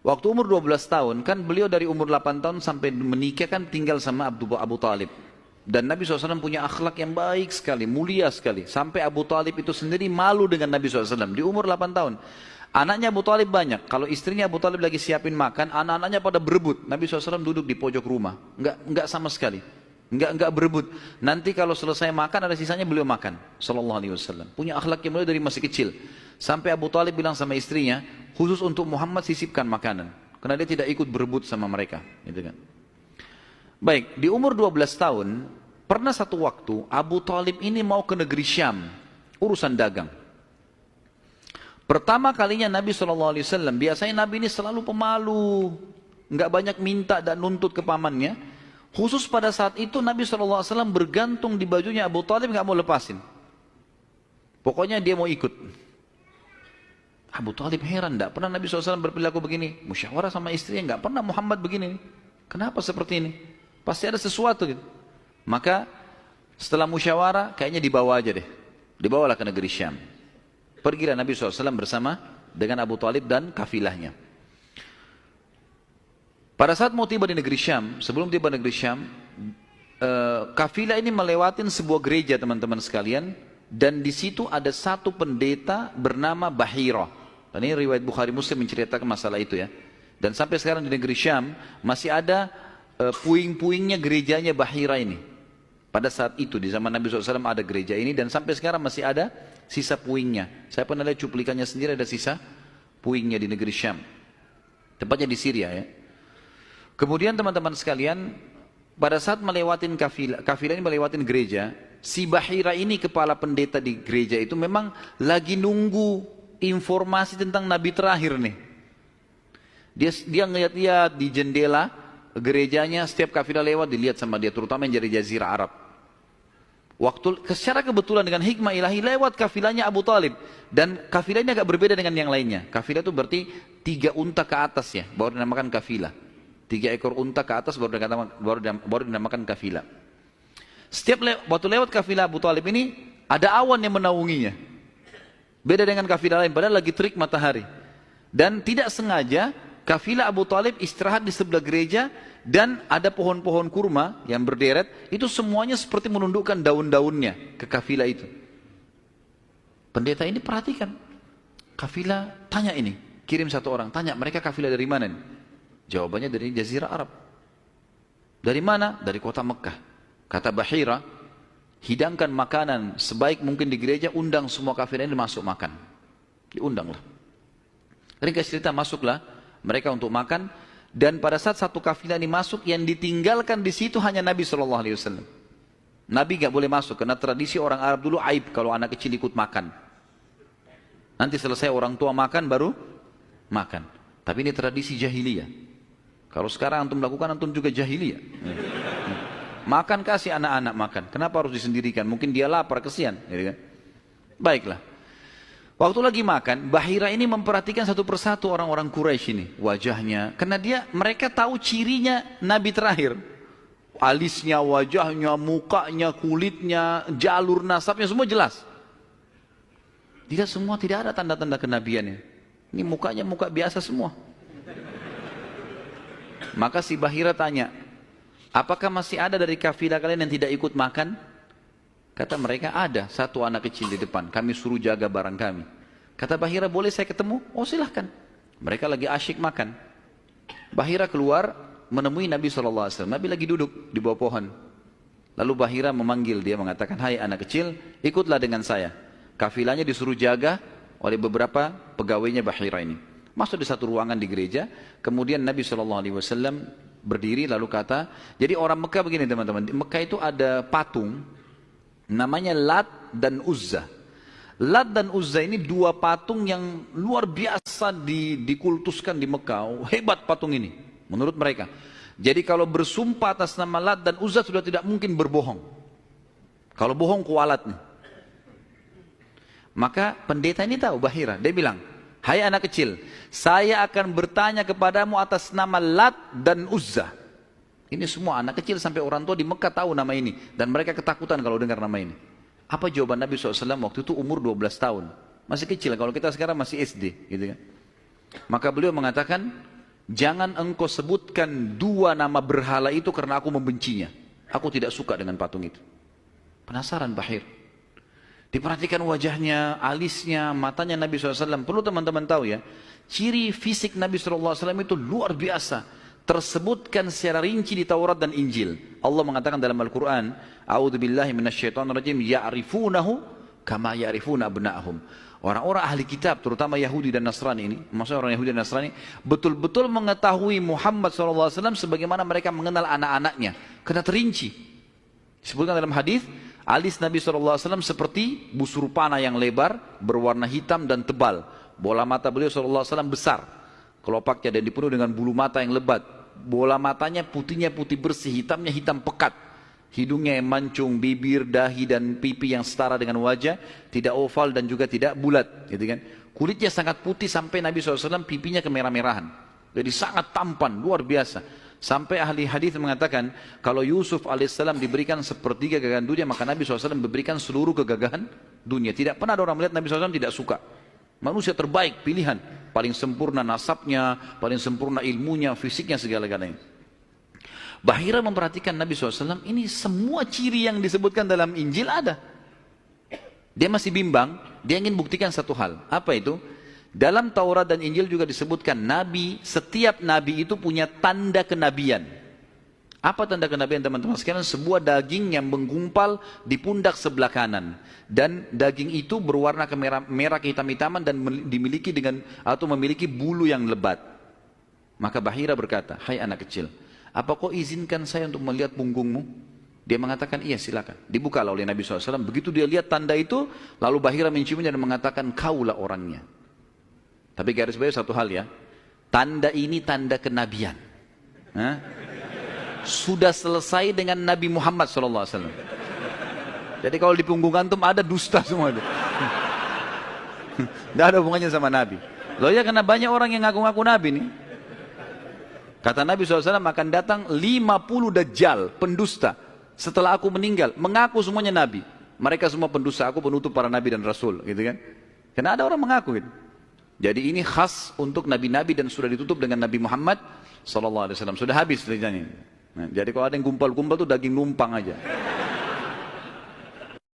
Waktu umur 12 tahun, kan beliau dari umur 8 tahun sampai menikah kan tinggal sama Abu Talib. Dan Nabi SAW punya akhlak yang baik sekali, mulia sekali. Sampai Abu Talib itu sendiri malu dengan Nabi SAW di umur 8 tahun. Anaknya Abu Talib banyak. Kalau istrinya Abu Talib lagi siapin makan, anak-anaknya pada berebut. Nabi SAW duduk di pojok rumah. Enggak sama sekali. Enggak berebut. Nanti kalau selesai makan ada sisanya beliau makan. Sallallahu alaihi wasallam. Punya akhlak yang mulia dari masih kecil. Sampai Abu Talib bilang sama istrinya, khusus untuk Muhammad sisipkan makanan. Karena dia tidak ikut berebut sama mereka. Gitu kan. Baik, di umur 12 tahun, pernah satu waktu Abu Talib ini mau ke negeri Syam. Urusan dagang. Pertama kalinya Nabi SAW, biasanya Nabi ini selalu pemalu. Enggak banyak minta dan nuntut ke pamannya. Khusus pada saat itu Nabi SAW bergantung di bajunya Abu Talib, nggak mau lepasin. Pokoknya dia mau ikut. Abu Talib heran, tidak pernah Nabi SAW berperilaku begini. Musyawarah sama istrinya, nggak pernah Muhammad begini. Kenapa seperti ini? Pasti ada sesuatu gitu. Maka setelah musyawarah, kayaknya dibawa aja deh. Dibawalah ke negeri Syam. Pergilah Nabi SAW bersama dengan Abu Talib dan kafilahnya. Pada saat mau tiba di negeri Syam, sebelum tiba di negeri Syam, kafilah ini melewatin sebuah gereja teman-teman sekalian, dan di situ ada satu pendeta bernama Bahira. Dan ini riwayat Bukhari Muslim menceritakan masalah itu ya. Dan sampai sekarang di negeri Syam masih ada puing-puingnya gerejanya Bahira ini. Pada saat itu di zaman Nabi SAW ada gereja ini dan sampai sekarang masih ada sisa puingnya. Saya pernah lihat cuplikannya sendiri, ada sisa puingnya di negeri Syam. Tepatnya di Syria ya. Kemudian teman-teman sekalian, pada saat melewatin kafilah ini melewatin gereja, si Bahira ini kepala pendeta di gereja itu memang lagi nunggu informasi tentang Nabi terakhir nih. Dia ngeliat-liat di jendela gerejanya, setiap kafilah lewat dilihat sama dia, terutama yang dari Jazirah Arab. Secara kebetulan dengan hikmah ilahi lewat kafilahnya Abu Talib, dan kafilah ini agak berbeda dengan yang lainnya. Kafilah itu berarti 3 unta ke atas ya, baru dinamakan kafilah. 3 ekor unta ke atas baru dinamakan kafilah. Waktu lewat kafilah Abu Talib ini ada awan yang menaunginya. Beda dengan kafilah lain, padahal lagi terik matahari. Dan tidak sengaja kafilah Abu Talib istirahat di sebelah gereja dan ada pohon-pohon kurma yang berderet, itu semuanya seperti menundukkan daun-daunnya ke kafilah itu. Pendeta ini perhatikan. Kafilah tanya ini, kirim satu orang, tanya mereka kafilah dari mana nih? Jawabannya dari Jazirah Arab. Dari mana? Dari kota Mekah. Kata Bahira, hidangkan makanan sebaik mungkin di gereja, undang semua kafilah ini masuk makan. Diundanglah. Ringkas cerita, masuklah mereka untuk makan, dan pada saat satu kafilah ini masuk, yang ditinggalkan di situ hanya Nabi SAW. Nabi gak boleh masuk, karena tradisi orang Arab dulu aib kalau anak kecil ikut makan. Nanti selesai orang tua makan, baru makan. Tapi ini tradisi jahiliyah. Kalau sekarang antum lakukan, antum juga jahiliyah. Makan, kasih anak-anak makan. Kenapa harus disendirikan? Mungkin dia lapar, kesian. Gitu kan? Baiklah. Waktu lagi makan, Bahira ini memperhatikan satu persatu orang-orang Quraisy ini. Wajahnya. Karena mereka tahu cirinya Nabi terakhir. Alisnya, wajahnya, mukanya, kulitnya, jalur nasabnya, semua jelas. Tidak ada tanda-tanda kenabiannya. Ini mukanya muka biasa semua. Maka si Bahira tanya, apakah masih ada dari kafilah kalian yang tidak ikut makan? Kata mereka, ada satu anak kecil di depan, kami suruh jaga barang kami. Kata Bahira, boleh saya ketemu? Oh silahkan. Mereka lagi asyik makan. Bahira keluar menemui Nabi SAW. Nabi lagi duduk di bawah pohon. Lalu Bahira memanggil dia, mengatakan, hai anak kecil, ikutlah dengan saya. Kafilahnya disuruh jaga oleh beberapa pegawainya Bahira ini. Masuk di satu ruangan di gereja, kemudian Nabi SAW berdiri lalu kata, jadi orang Mekah begini teman-teman, di Mekah itu ada patung, namanya Lat dan Uzza. Lat dan Uzza ini 2 patung yang luar biasa dikultuskan di Mekah, hebat patung ini, menurut mereka. Jadi kalau bersumpah atas nama Lat dan Uzza sudah tidak mungkin berbohong. Kalau bohong kualat nih. Maka pendeta ini tahu Bahira, dia bilang, hai anak kecil, saya akan bertanya kepadamu atas nama Lat dan Uzza. Ini semua anak kecil sampai orang tua di Mekah tahu nama ini. Dan mereka ketakutan kalau dengar nama ini. Apa jawaban Nabi SAW waktu itu umur 12 tahun. Masih kecil, kalau kita sekarang masih SD. Gitu kan. Maka beliau mengatakan, jangan engkau sebutkan dua nama berhala itu karena aku membencinya. Aku tidak suka dengan patung itu. Penasaran Bahir. Diperhatikan wajahnya, alisnya, matanya Nabi SAW. Perlu teman-teman tahu ya, ciri fisik Nabi SAW itu luar biasa. Tersebutkan secara rinci di Taurat dan Injil. Allah mengatakan dalam Al-Quran, A'udzubillahi minasyaitonirrajim, ya'rifunahu kama ya'rifuna abna'ahum. Orang-orang ahli kitab, terutama Yahudi dan Nasrani ini, maksudnya orang Yahudi dan Nasrani, betul-betul mengetahui Muhammad SAW sebagaimana mereka mengenal anak-anaknya. Karena terinci. Disebutkan dalam hadis, alis Nabi SAW seperti busur panah yang lebar, berwarna hitam dan tebal. Bola mata beliau SAW besar, kelopaknya, dan dipenuhi dengan bulu mata yang lebat. Bola matanya putihnya putih bersih, hitamnya hitam pekat. Hidungnya yang mancung, bibir, dahi dan pipi yang setara dengan wajah, tidak oval dan juga tidak bulat, gitu kan. Kulitnya sangat putih sampai Nabi SAW pipinya kemerah-merahan. Jadi sangat tampan, luar biasa. Sampai ahli hadis mengatakan kalau Yusuf alaihissalam diberikan sepertiga gagahan dunia, maka Nabi SAW memberikan seluruh kegagahan dunia. Tidak pernah ada orang melihat Nabi SAW tidak suka. Manusia terbaik, pilihan, paling sempurna nasabnya, paling sempurna ilmunya, fisiknya, segala-galanya. Bahira memperhatikan Nabi SAW, ini semua ciri yang disebutkan dalam Injil ada. Dia masih bimbang, dia ingin buktikan satu hal. Apa itu? Dalam Taurat dan Injil juga disebutkan Nabi, setiap Nabi itu punya tanda kenabian. Apa tanda kenabian teman-teman sekalian? Sebuah daging yang menggumpal di pundak sebelah kanan. Dan daging itu berwarna merah kehitam-hitaman dan dimiliki dengan atau memiliki bulu yang lebat. Maka Bahira berkata, hai anak kecil, apa kau izinkan saya untuk melihat punggungmu? Dia mengatakan, iya silakan. Dibukalah oleh Nabi SAW. Begitu dia lihat tanda itu, lalu Bahira menciumnya dan mengatakan, kaulah orangnya. Tapi garis bawah satu hal ya, tanda ini tanda kenabian. Sudah selesai dengan Nabi Muhammad SAW. Jadi kalau di punggung antum ada dusta semua itu. Tidak ada hubungannya sama Nabi. Loh ya, karena banyak orang yang ngaku-ngaku Nabi nih. Kata Nabi SAW akan datang 50 dajjal, pendusta. Setelah aku meninggal, mengaku semuanya Nabi. Mereka semua pendusta, aku penutup para Nabi dan Rasul. Gitu kan? Karena ada orang mengaku gitu. Jadi ini khas untuk Nabi-Nabi dan sudah ditutup dengan Nabi Muhammad SAW. Sudah habis ceritanya. Nah, jadi kalau ada yang gumpal-gumpal itu daging numpang aja.